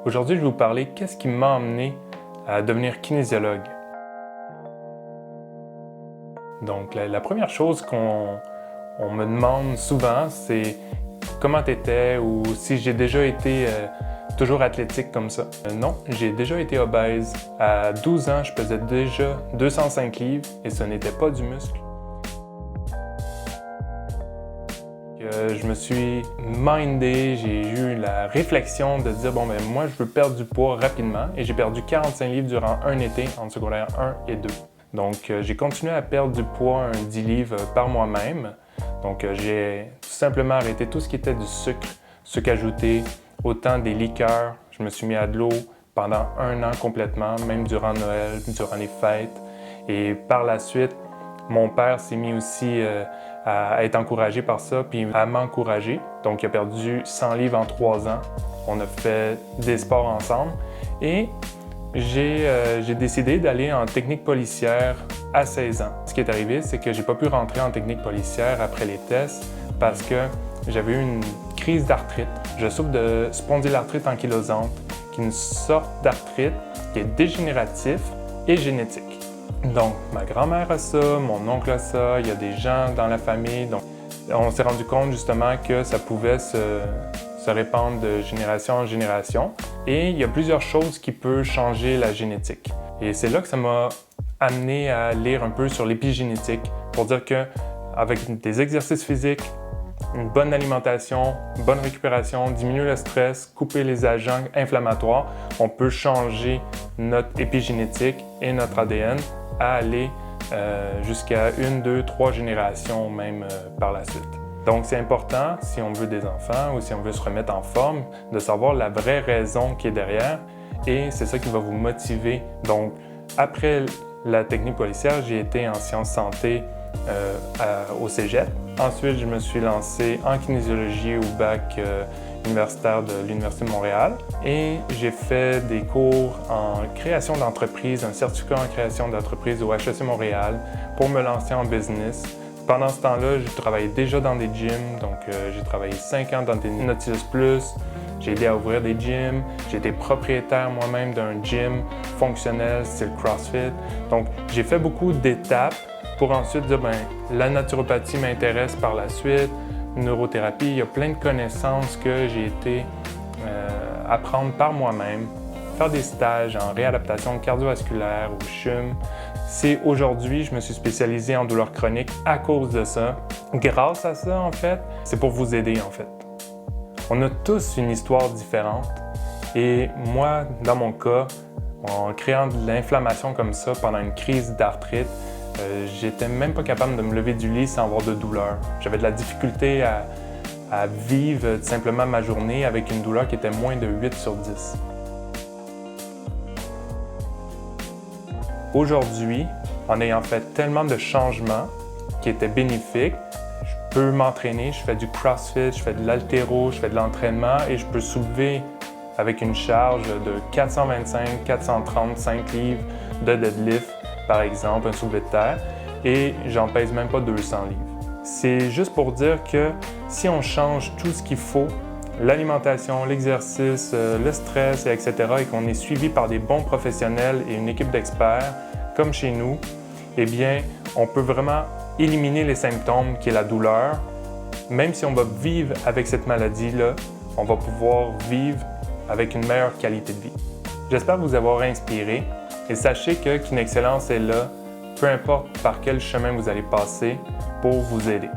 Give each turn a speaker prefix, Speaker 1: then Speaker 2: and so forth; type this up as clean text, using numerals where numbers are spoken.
Speaker 1: Aujourd'hui, je vais vous parler qu'est-ce qui m'a amené à devenir kinésiologue. Donc, la première chose qu'on me demande souvent, c'est comment tu étais ou si j'ai déjà été toujours athlétique comme ça. Non, j'ai déjà été obèse. À 12 ans, je pesais déjà 205 livres et ce n'était pas du muscle. Je me suis mindé, j'ai eu la réflexion de dire bon ben moi je veux perdre du poids rapidement et j'ai perdu 45 livres durant un été en secondaire 1 et 2. Donc j'ai continué à perdre du poids, 10 livres par moi-même. Donc j'ai tout simplement arrêté tout ce qui était du sucre ajouté, autant des liqueurs. Je me suis mis à de l'eau pendant un an complètement, même durant Noël, durant les fêtes. Et par la suite, mon père s'est mis aussi à être encouragé par ça, puis à m'encourager. Donc, il a perdu 100 livres en 3 ans. On a fait des sports ensemble. Et j'ai décidé d'aller en technique policière à 16 ans. Ce qui est arrivé, c'est que j'ai pas pu rentrer en technique policière après les tests parce que j'avais eu une crise d'arthrite. Je souffre de spondylarthrite ankylosante, qui est une sorte d'arthrite qui est dégénératif et génétique. Donc, ma grand-mère a ça, mon oncle a ça, il y a des gens dans la famille. Donc, on s'est rendu compte justement que ça pouvait se répandre de génération en génération. Et il y a plusieurs choses qui peuvent changer la génétique. Et c'est là que ça m'a amené à lire un peu sur l'épigénétique pour dire qu'avec des exercices physiques, une bonne alimentation, une bonne récupération, diminuer le stress, couper les agents inflammatoires, on peut changer notre épigénétique et notre ADN à aller jusqu'à 1, 2, 3 générations même par la suite. Donc c'est important, si on veut des enfants ou si on veut se remettre en forme, de savoir la vraie raison qui est derrière et c'est ça qui va vous motiver. Donc après la technique policière, j'ai été en sciences santé au cégep. Ensuite, je me suis lancé en kinésiologie au bac universitaire de l'Université de Montréal et j'ai fait des cours en création d'entreprise, un certificat en création d'entreprise au HEC Montréal pour me lancer en business. Pendant ce temps-là, je travaillais déjà dans des gyms, donc j'ai travaillé 5 ans dans des Nautilus Plus, j'ai aidé à ouvrir des gyms, j'ai été propriétaire moi-même d'un gym fonctionnel style CrossFit. Donc j'ai fait beaucoup d'étapes pour ensuite dire ben la naturopathie m'intéresse par la suite, neurothérapie, il y a plein de connaissances que j'ai été apprendre par moi-même, faire des stages en réadaptation cardiovasculaire ou CHUM. C'est aujourd'hui, je me suis spécialisé en douleurs chroniques à cause de ça. Grâce à ça, en fait, c'est pour vous aider, en fait. On a tous une histoire différente et moi, dans mon cas, en créant de l'inflammation comme ça pendant une crise d'arthrite, j'étais même pas capable de me lever du lit sans avoir de douleur. J'avais de la difficulté à vivre simplement ma journée avec une douleur qui était moins de 8 sur 10. Aujourd'hui, en ayant fait tellement de changements qui étaient bénéfiques, je peux m'entraîner, je fais du CrossFit, je fais de l'haltéro, je fais de l'entraînement et je peux soulever avec une charge de 425, 435 livres de deadlift, par exemple, un soulevé de terre, et j'en pèse même pas 200 livres. C'est juste pour dire que si on change tout ce qu'il faut, l'alimentation, l'exercice, le stress, etc., et qu'on est suivi par des bons professionnels et une équipe d'experts, comme chez nous, eh bien, on peut vraiment éliminer les symptômes qui est la douleur. Même si on va vivre avec cette maladie-là, on va pouvoir vivre avec une meilleure qualité de vie. J'espère vous avoir inspiré et sachez que KineXcellence est là, peu importe par quel chemin vous allez passer, pour vous aider.